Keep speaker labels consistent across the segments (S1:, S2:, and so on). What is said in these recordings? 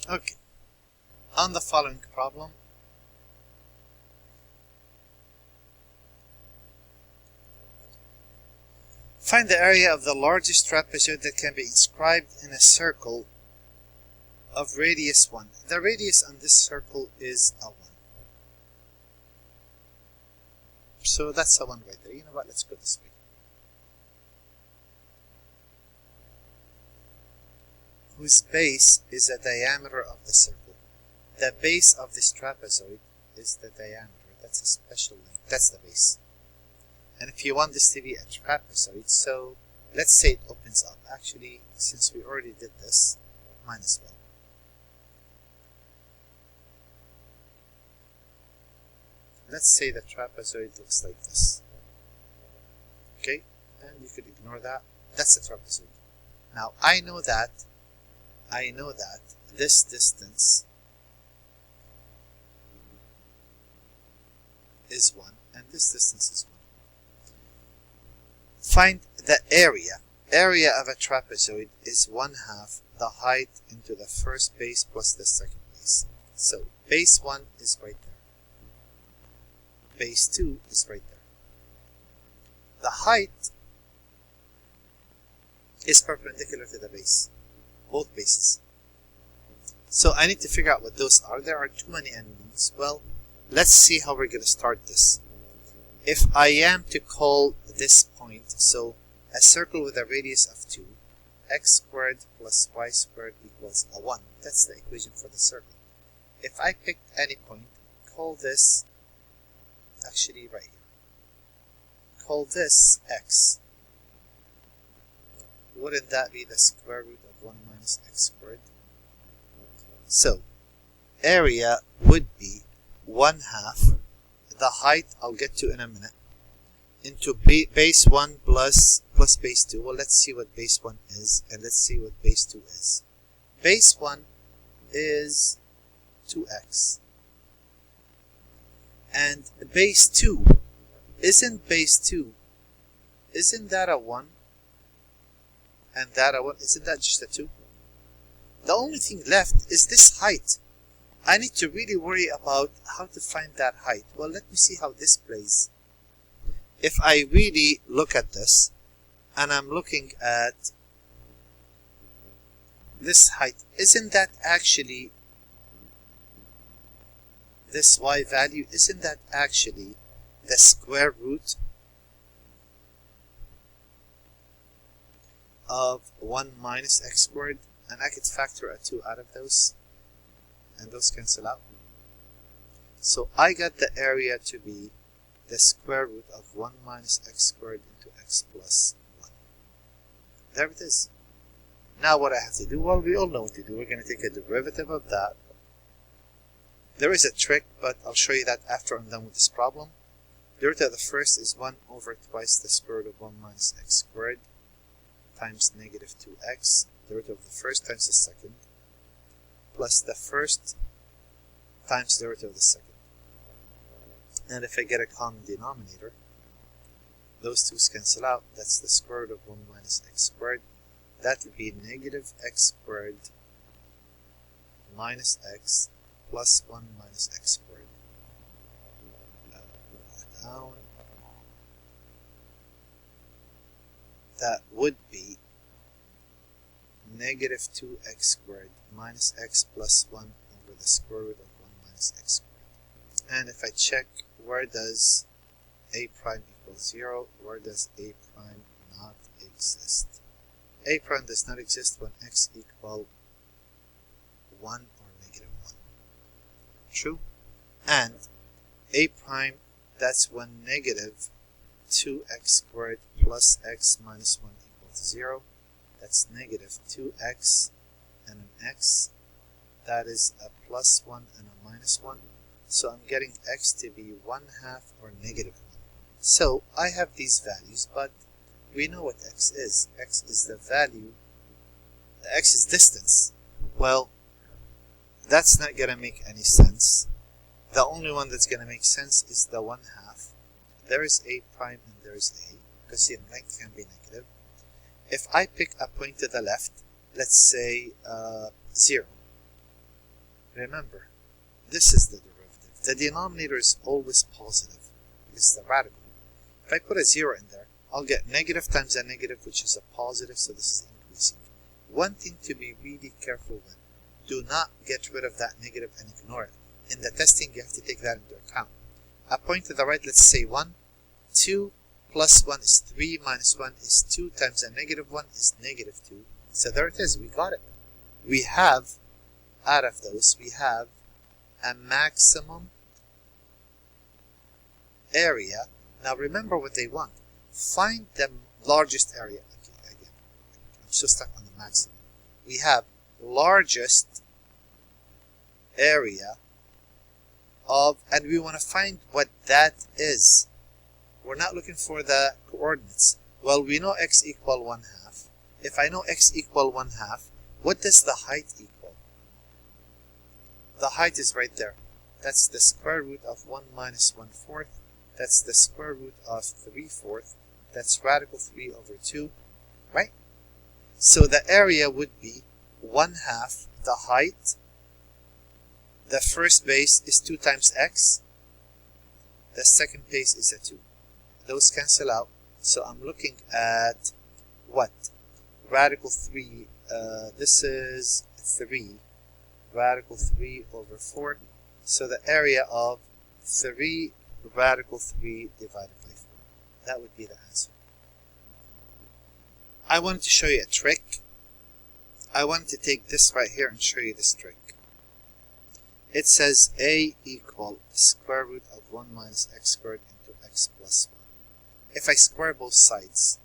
S1: Okay, on the following problem, find the area of the largest trapezoid that can be inscribed in a circle of radius 1. The radius on this circle is a 1. So that's a 1 right there. You know what? Let's go this way. Whose base is the diameter of the circle. The base of this trapezoid is the diameter. That's a special length. That's the base. And if you want this to be a trapezoid, so let's say it opens up. Actually, since we already did this, might as well. Let's say the trapezoid looks like this. Okay, and you could ignore that. That's the trapezoid. Now I know that this distance is 1 and this distance is 1. Find the area. Area of a trapezoid is 1/2 the height into the first base plus the second base. So base 1 is right there. Base 2 is right there. The height is perpendicular to the base. Both bases. So I need to figure out what those are. There are too many unknowns. Well, let's see how we're going to start this. If I am to call this point, so a circle with a radius of 2, x squared plus y squared equals a 1. That's the equation for the circle. If I pick any point, call this, actually right here, call this x. Wouldn't that be the square root of 1 minus x squared? So, area would be 1/2 the height I'll get to in a minute into base 1 plus base 2. Well, let's see what base 1 is and let's see what base 2 is. Base 1 is 2x. And base 2, isn't that a 1? And that a 1, isn't that just a 2? The only thing left is this height. I need to really worry about how to find that height. Well, let me see how this plays. If I really look at this, and I'm looking at this height, isn't that actually, this y value, isn't that actually the square root of 1 minus x squared? And I could factor a 2 out of those, and those cancel out. So I got the area to be the square root of 1 minus x squared into x plus 1. There it is. Now what I have to do, well, we all know what to do. We're going to take a derivative of that. There is a trick, but I'll show you that after I'm done with this problem. Derivative of the first is 1 over twice the square root of 1 minus x squared times negative 2x. Derivative of the first times the second, plus the first times derivative of the second. And if I get a common denominator, those two cancel out. That's the square root of 1 minus x squared. That will be negative x squared minus x plus 1 minus x squared. Down. That would be negative 2x squared minus x plus 1 over the square root of 1 minus x squared. And if I check, where does a prime equal 0? Where does a prime not exist? A prime does not exist when x equal 1 or negative 1. True? And a prime, that's when negative 2x squared plus x minus 1 equals 0. That's negative 2x and an x. That is a plus 1 and a minus 1. So I'm getting x to be 1/2 or negative 1. So I have these values, but we know what x is. X is the value, x is distance. Well, that's not going to make any sense. The only one that's going to make sense is the 1/2. There is a prime and there is a, because see, length can be negative. If I pick a point to the left, let's say 0. Remember, this is the derivative. The denominator is always positive. This is the radical. If I put a 0 in there, I'll get negative times a negative, which is a positive, so this is increasing. One thing to be really careful with, do not get rid of that negative and ignore it. In the testing, you have to take that into account. A point to the right, let's say 1. 2 plus 1 is 3, minus 1 is 2, times a negative 1 is negative 2. So there it is, we got it. We have, out of those, we have a maximum area. Now remember what they want. Find the largest area. Okay, again, I'm so stuck on the maximum. We have largest area of, and we want to find what that is. We're not looking for the coordinates. Well, we know x equal 1/2. If I know x equal 1/2, what does the height equal? The height is right there. That's the square root of 1 minus 1/4. That's the square root of 3/4. That's radical 3 over 2, right? So the area would be 1/2 the height. The first base is 2 times x. The second base is a 2. Those cancel out. So I'm looking at what? Radical 3. This is 3. Radical 3 over 4. So the area of 3 radical 3 divided by 4. That would be the answer. I wanted to show you a trick. I wanted to take this right here and show you this trick. It says a equal square root of 1 minus x squared into x plus 1. If I square both sides,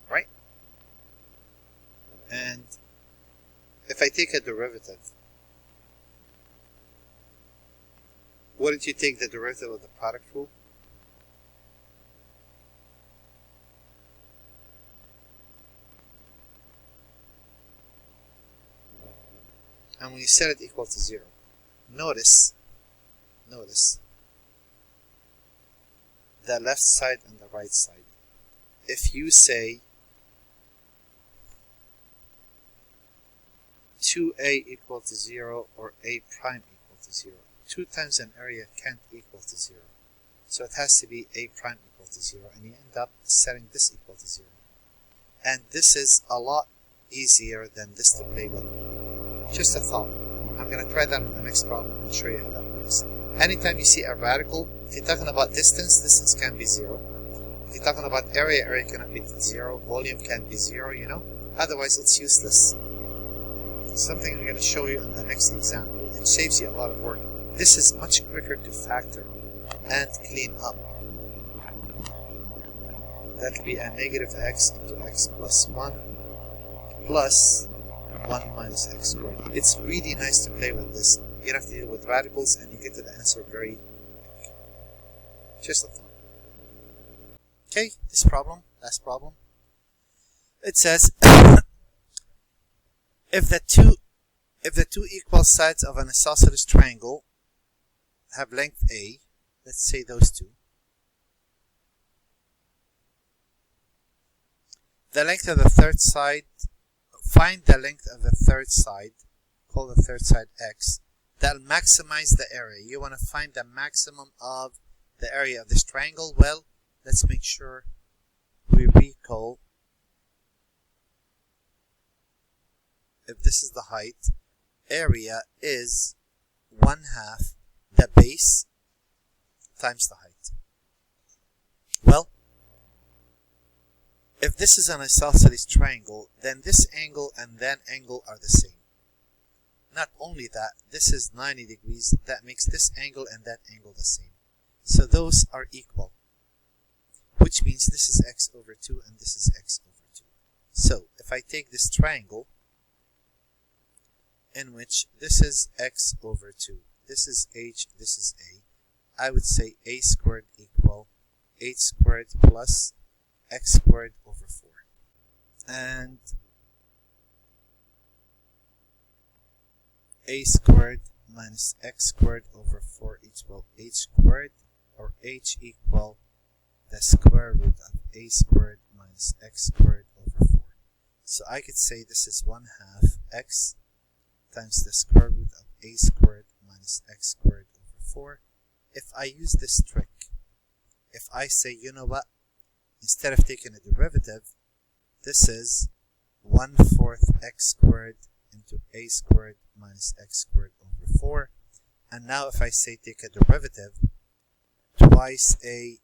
S1: right? And if I take a derivative, wouldn't you take the derivative of the product rule? And when you set it equal to 0, notice the left side and the right side. If you say 2a equal to 0 or a prime equal to 0, 2 times an area can't equal to 0. So it has to be a prime equal to 0, and you end up setting this equal to 0. And this is a lot easier than this to play with. Just a thought. I'm going to try that on the next problem and show you how that works. Anytime you see a radical, if you're talking about distance, distance can be 0. If you're talking about area, area cannot be 0. Volume can be 0, you know. Otherwise, it's useless. Something I'm going to show you in the next example. It saves you a lot of work. This is much quicker to factor and clean up. That will be a negative x into x plus 1 plus 1 minus x squared. It's really nice to play with this. You don't have to deal with radicals and you get to the answer very quick. Just a thought. Okay, this problem, last problem. It says if the two equal sides of an isosceles triangle have length a, let's say those two. The length of the third side, find the length of the third side, call the third side x. That'll maximize the area. You want to find the maximum of the area of this triangle. Well, let's make sure we recall. If this is the height, area is 1/2 the base times the height. Well, if this is an isosceles triangle, then this angle and that angle are the same. Not only that, this is 90 degrees. That makes this angle and that angle the same. So those are equal, which means this is x over 2 and this is x over 2. So if I take this triangle, in which this is x over 2, this is h, this is a, I would say a squared equal h squared plus x squared over 4. And a squared minus x squared over 4 equal h squared, or h equal the square root of a squared minus x squared over 4. So I could say this is 1/2 x times the square root of a squared minus x squared over 4. If I use this trick, if I say, you know what, instead of taking a derivative, this is 1/4 x squared into a squared minus x squared over 4. And now if I say take a derivative, twice a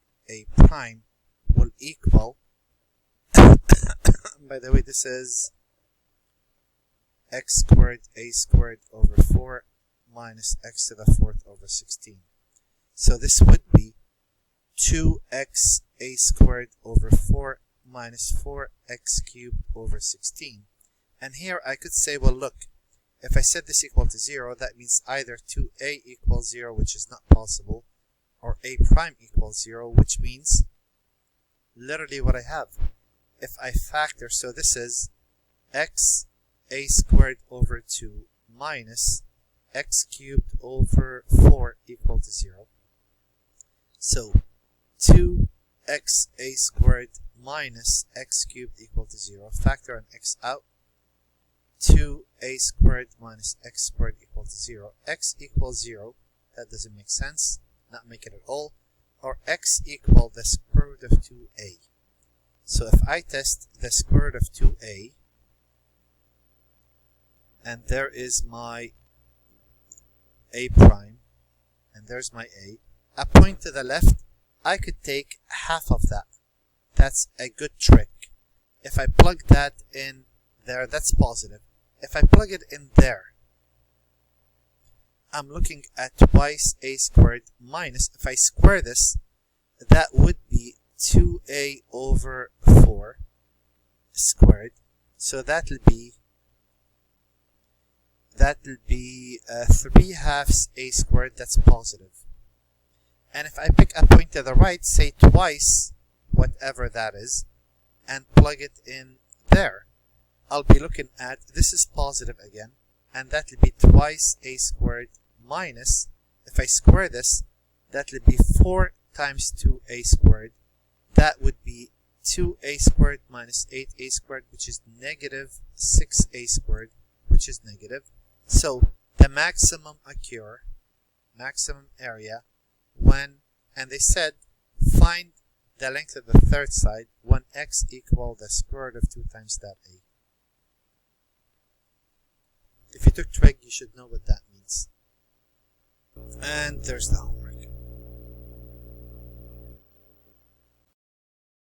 S1: prime will equal, by the way, this is x squared a squared over 4 minus x to the 4th over 16. So this would be 2x a squared over 4 minus 4x cubed over 16. And here I could say, well, look, if I set this equal to 0, that means either 2a equals 0, which is not possible, or a prime equals 0, which means literally what I have. If I factor, so this is x a squared over 2 minus x cubed over 4 equal to 0. So 2x a squared minus x cubed equal to 0. Factor an x out. 2a squared minus x squared equal to 0. X equals 0. That doesn't make sense. Not make it at all. Or x equal the square root of 2a. So if I test the square root of 2a, and there is my a prime, and there's my a point to the left, I could take half of that. That's a good trick. If I plug that in there, that's positive. If I plug it in there, I'm looking at twice a squared minus, if I square this, that would be 2a over 4 squared. So that'll be 3/2 a squared. That's positive. And if I pick a point to the right, say twice whatever that is, and plug it in there, I'll be looking at, this is positive again, and that'll be twice a squared minus, if I square this, that'll be 4 times 2a squared. That would be 2a squared minus 8a squared, which is negative 6a squared, which is negative. So the maximum occur, maximum area, when, and they said, find the length of the third side when x equal the square root of 2 times that a. If you took trig, you should know what that means. And there's the homework.